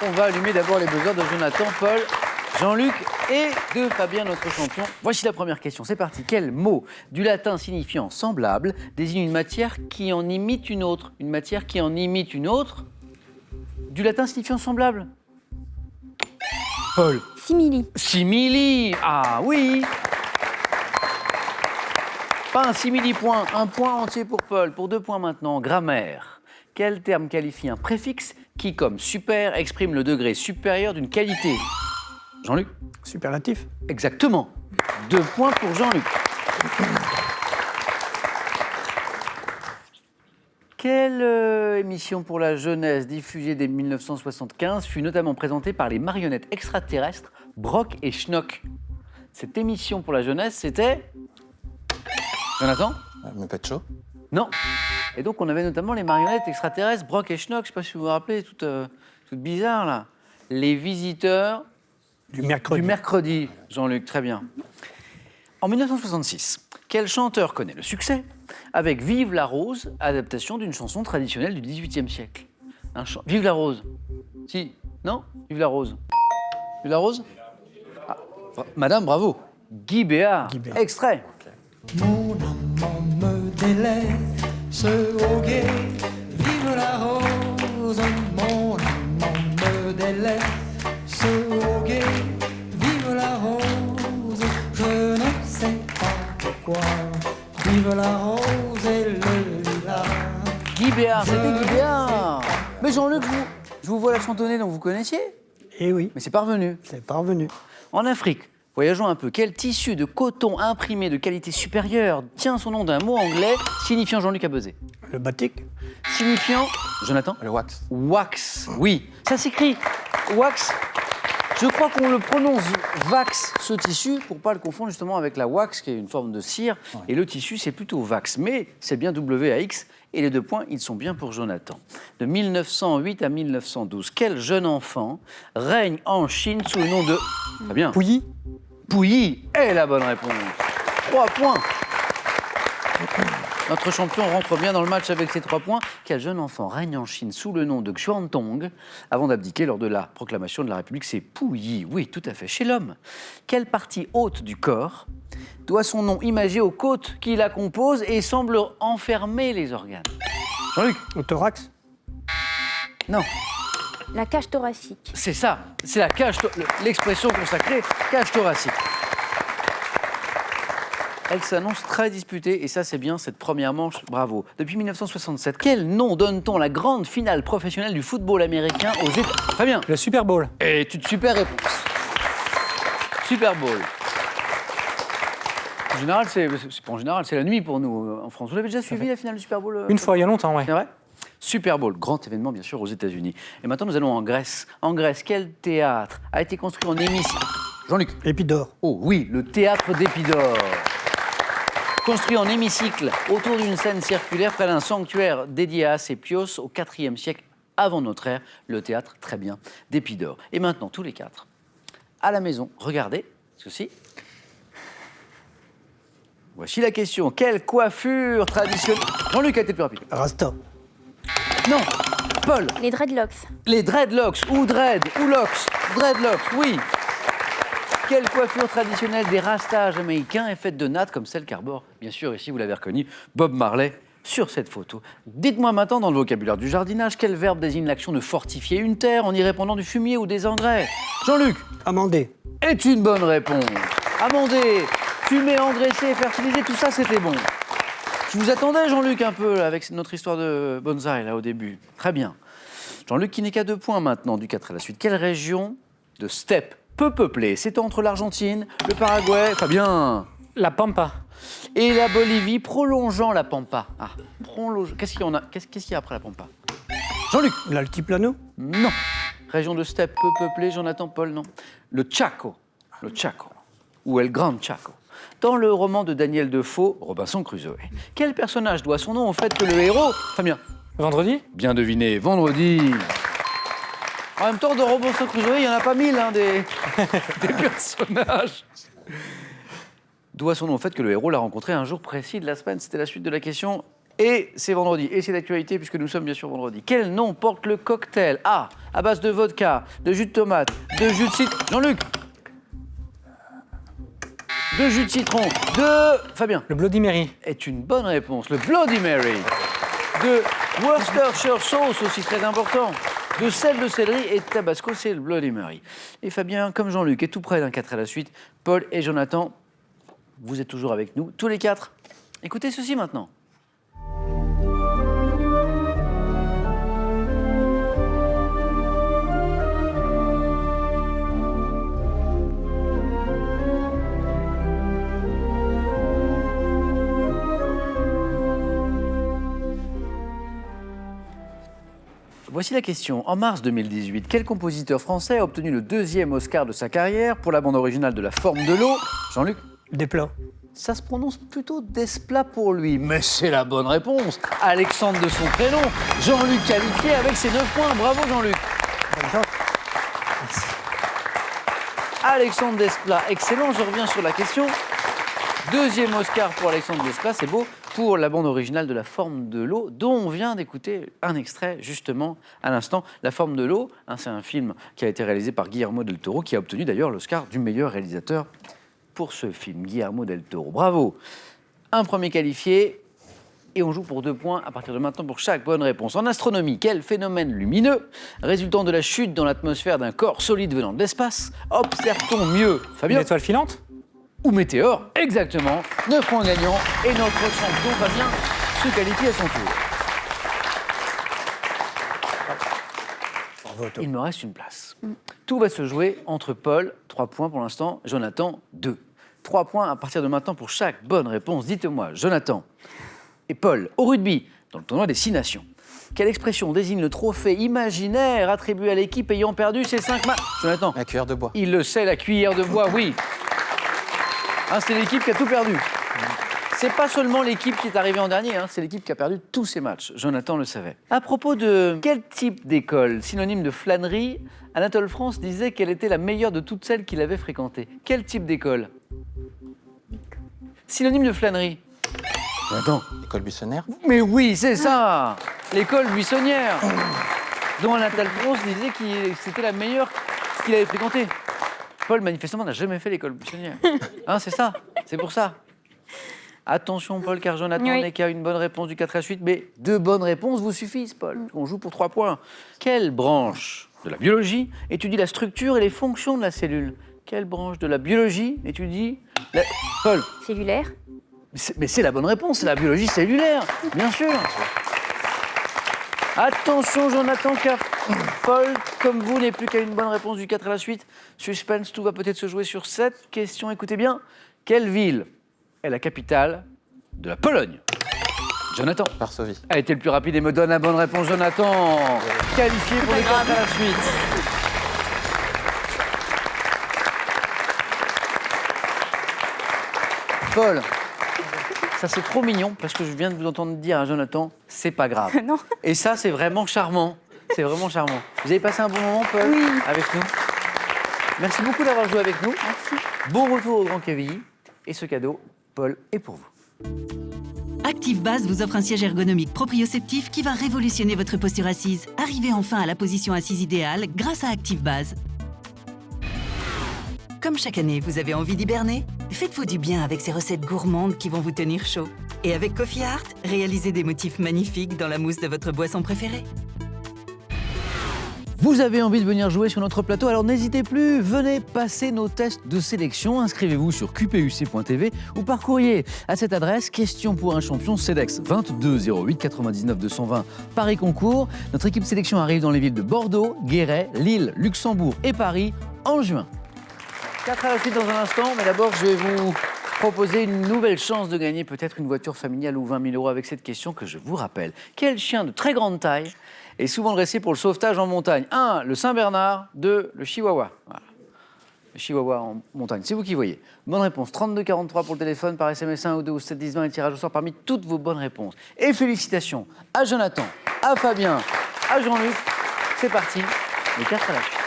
On va allumer d'abord les buzzers de Jonathan, Paul, Jean-Luc et de Fabien, notre champion. Voici la première question. C'est parti. Quel mot du latin signifiant semblable désigne une matière qui en imite une autre? Une matière qui en imite une autre? Du latin signifiant semblable? Paul. Simili. Simili. Ah oui. Pas un simili-point, un point entier pour Paul. Pour 2 points maintenant. Grammaire. Quel terme qualifie un préfixe qui, comme super, exprime le degré supérieur d'une qualité? Jean-Luc? Superlatif. Exactement. 2 points pour Jean-Luc. Quelle émission pour la jeunesse diffusée dès 1975 fut notamment présentée par les marionnettes extraterrestres Brock et Schnock? Cette émission pour la jeunesse, c'était... Jonathan? Muppet Show. Non. Et donc, on avait notamment les marionnettes extraterrestres Brock et Schnock. Je ne sais pas si vous vous rappelez, toutes bizarres, là. Les visiteurs... Du mercredi. Jean-Luc, très bien. En 1966, quel chanteur connaît le succès avec Vive la Rose, adaptation d'une chanson traditionnelle du XVIIIe siècle? Vive la Rose. Si? Non? Vive la Rose. Vive la Rose? Ah, Madame, bravo. Guy Béard. Extrait. Mon amant me délaisse au guet, vive la rose. Mon amant me délaisse au guet, vive la rose. Je ne sais pas pourquoi, vive la rose et le lilas. Guy Béard, c'était Guy Béard. Mais Jean-Luc, je vous vois la chantonner, donc vous connaissiez? Eh oui, Mais c'est parvenu. c'est parvenu. En Afrique, voyageons un peu. Quel tissu de coton imprimé de qualité supérieure tient son nom d'un mot anglais signifiant Jean-Luc a buzzé? Le batik. Signifiant, Jonathan? Le wax. Wax, oui. Ça s'écrit wax. Je crois qu'on le prononce vax, ce tissu, pour ne pas le confondre justement avec la wax, qui est une forme de cire. Ouais. Et le tissu, c'est plutôt vax. Mais c'est bien W-A-X. Et les 2 points, ils sont bien pour Jonathan. De 1908 à 1912, quel jeune enfant règne en Chine sous le nom de... Très bien. Pouilly. Pouilly est la bonne réponse. 3 points. Notre champion rentre bien dans le match avec ses 3 points. Quel jeune enfant règne en Chine sous le nom de Xuantong avant d'abdiquer lors de la proclamation de la République? C'est Pouilly, oui, tout à fait. Chez l'homme, quelle partie haute du corps doit son nom imagé aux côtes qui la composent et semble enfermer les organes? Jean-Luc? Le thorax. Non. La cage thoracique. C'est ça, c'est la cage, l'expression consacrée, cage thoracique. Elle s'annonce très disputée, et ça c'est bien, cette première manche, bravo. Depuis 1967, quel nom donne-t-on à la grande finale professionnelle du football américain aux États... Fabien? Le Super Bowl. Et tu te super réponse. Super Bowl. En général, c'est pas en général, c'est la nuit pour nous en France. Vous l'avez déjà suivi la finale du Super Bowl? Une fois, il y a longtemps, ouais. C'est vrai? Super Bowl, grand événement bien sûr aux États-Unis. Et maintenant nous allons en Grèce. En Grèce, quel théâtre a été construit en hémicycle? Jean-Luc? Épidore. Oh oui, le théâtre d'Épidore. Construit en hémicycle autour d'une scène circulaire près d'un sanctuaire dédié à Asclépios au IVe siècle avant notre ère, le théâtre, très bien, d'Épidore. Et maintenant, tous les 4, à la maison, regardez ceci. Voici la question. Quelle coiffure traditionnelle... Jean-Luc a été plus rapide. Rasta. Non, Paul. Les dreadlocks. Les dreadlocks, ou dread, ou locks. Dreadlocks, oui. Quelle coiffure traditionnelle des rastas jamaïcains est faite de nattes comme celle qu'arbore, bien sûr, ici vous l'avez reconnu, Bob Marley sur cette photo. Dites-moi maintenant, dans le vocabulaire du jardinage, quel verbe désigne l'action de fortifier une terre en y répandant du fumier ou des engrais? Jean-Luc? Amender. Est une bonne réponse. Amender, fumer, engraisser, fertiliser, tout ça c'était bon. Je vous attendais, Jean-Luc, un peu, là, avec notre histoire de bonsaï, là, au début. Très bien. Jean-Luc qui n'est qu'à 2 points maintenant, du 4 à la suite. Quelle région de steppe peu peuplée? C'est entre l'Argentine, le Paraguay, Fabien. La Pampa. Et la Bolivie, prolongeant la Pampa. Ah, Qu'est-ce qu'il y a après la Pampa? Jean-Luc? L'Altiplano. Non. Région de steppe peu peuplée, Jonathan, Paul, non. Le Chaco. Le Chaco. Ou El Gran Chaco. Dans le roman de Daniel Defoe, Robinson Crusoe, quel personnage doit son nom au fait que le héros... Fabien? Vendredi. Bien deviné, vendredi. En même temps, de Robinson Crusoe, il n'y en a pas 1000, hein, des personnages. Doit son nom au fait que le héros l'a rencontré un jour précis de la semaine. C'était la suite de la question. Et c'est vendredi. Et c'est l'actualité, puisque nous sommes bien sûr vendredi. Quel nom porte le cocktail A, à base de vodka, de jus de tomate, de jus de citron. Jean-Luc. De jus de citron, de... Fabien. Le Bloody Mary. Est une bonne réponse. Le Bloody Mary. De Worcestershire sauce, aussi très important. De sel de céleri et de tabasco, c'est le Bloody Mary. Et Fabien, comme Jean-Luc, est tout près d'un 4 à la suite. Paul et Jonathan, vous êtes toujours avec nous, tous les 4. Écoutez ceci maintenant. Voici la question. En mars 2018, quel compositeur français a obtenu le 2e Oscar de sa carrière pour la bande originale de La Forme de l'eau? Jean-Luc? Desplat. Ça se prononce plutôt Desplat pour lui, mais c'est la bonne réponse. Alexandre de son prénom. Jean-Luc qualifié avec ses 9 points. Bravo Jean-Luc. Alexandre Desplat, excellent. Je reviens sur la question. 2e Oscar pour Alexandre Desplat, c'est beau, pour la bande originale de La Forme de l'eau, dont on vient d'écouter un extrait justement à l'instant. La Forme de l'eau, c'est un film qui a été réalisé par Guillermo del Toro, qui a obtenu d'ailleurs l'Oscar du meilleur réalisateur pour ce film, Guillermo del Toro. Bravo. Un premier qualifié, et on joue pour 2 points à partir de maintenant pour chaque bonne réponse. En astronomie, quel phénomène lumineux, résultant de la chute dans l'atmosphère d'un corps solide venant de l'espace, observe-t-on mieux? Fabien? Une étoile filante? Ou météore, exactement. 9 points gagnants, et notre champion Fabien se qualifie à son tour. Il me reste une place. Tout va se jouer entre Paul, 3 points pour l'instant, Jonathan, 2. 3 points à partir de maintenant pour chaque bonne réponse. Dites-moi, Jonathan et Paul, au rugby, dans le tournoi des 6 nations, quelle expression désigne le trophée imaginaire attribué à l'équipe ayant perdu ses 5 matchs? Jonathan? La cuillère de bois. Il le sait, la cuillère de bois, oui. C'est l'équipe qui a tout perdu. C'est pas seulement l'équipe qui est arrivée en dernier, c'est l'équipe qui a perdu tous ses matchs. Jonathan le savait. À propos de quel type d'école, synonyme de flânerie, Anatole France disait qu'elle était la meilleure de toutes celles qu'il avait fréquentées. Quel type d'école? Synonyme de flânerie. Jonathan. École buissonnière. Mais oui, c'est ça. L'école buissonnière, dont Anatole France disait que c'était la meilleure qu'il avait fréquentée. Paul, manifestement, n'a jamais fait l'école buissonnière. C'est ça, c'est pour ça. Attention, Paul, car Jonathan n'est qu'à une bonne réponse du 4 à 8, mais 2 bonnes réponses vous suffisent, Paul. On joue pour 3 points. Quelle branche de la biologie étudie la structure et les fonctions de la cellule? Quelle branche de la biologie étudie la... Paul? Cellulaire. Mais c'est la bonne réponse, c'est la biologie cellulaire, bien sûr. Attention, Jonathan, car Paul, comme vous, n'est plus qu'à une bonne réponse du 4 à la suite. Suspense, tout va peut-être se jouer sur cette question. Écoutez bien, quelle ville est la capitale de la Pologne? Jonathan. Varsovie. A été le plus rapide et me donne la bonne réponse, Jonathan. Qualifié pour les 4 à la suite. Paul. Ça, c'est trop mignon, parce que je viens de vous entendre dire à Jonathan, c'est pas grave. Non. Et ça, c'est vraiment charmant. C'est vraiment charmant. Vous avez passé un bon moment, Paul, Oui. avec nous? Merci beaucoup d'avoir joué avec nous. Merci. Bon retour au Grand Quevilly. Et ce cadeau, Paul, est pour vous. Active Base vous offre un siège ergonomique proprioceptif qui va révolutionner votre posture assise. Arrivez enfin à la position assise idéale grâce à Active Base. Comme chaque année, vous avez envie d'hiberner? Faites-vous du bien avec ces recettes gourmandes qui vont vous tenir chaud. Et avec Coffee Art, réalisez des motifs magnifiques dans la mousse de votre boisson préférée. Vous avez envie de venir jouer sur notre plateau, alors n'hésitez plus, venez passer nos tests de sélection. Inscrivez-vous sur qpuc.tv ou par courrier à cette adresse, question pour un champion, CEDEX 22 08 99 220 Paris Concours. Notre équipe sélection arrive dans les villes de Bordeaux, Guéret, Lille, Luxembourg et Paris en juin. 4 à la suite dans un instant, mais d'abord je vais vous proposer une nouvelle chance de gagner peut-être une voiture familiale ou 20 000 € avec cette question que je vous rappelle. Quel chien de très grande taille est souvent dressé pour le sauvetage en montagne? 1. Le Saint-Bernard. 2. Le Chihuahua. Voilà. Le Chihuahua en montagne, c'est vous qui voyez. Bonne réponse, 32 43 pour le téléphone, par SMS 1 ou 2 ou 7 10 20, et tirage au sort parmi toutes vos bonnes réponses. Et félicitations à Jonathan, à Fabien, à Jean-Luc. C'est parti, les 4 à la suite.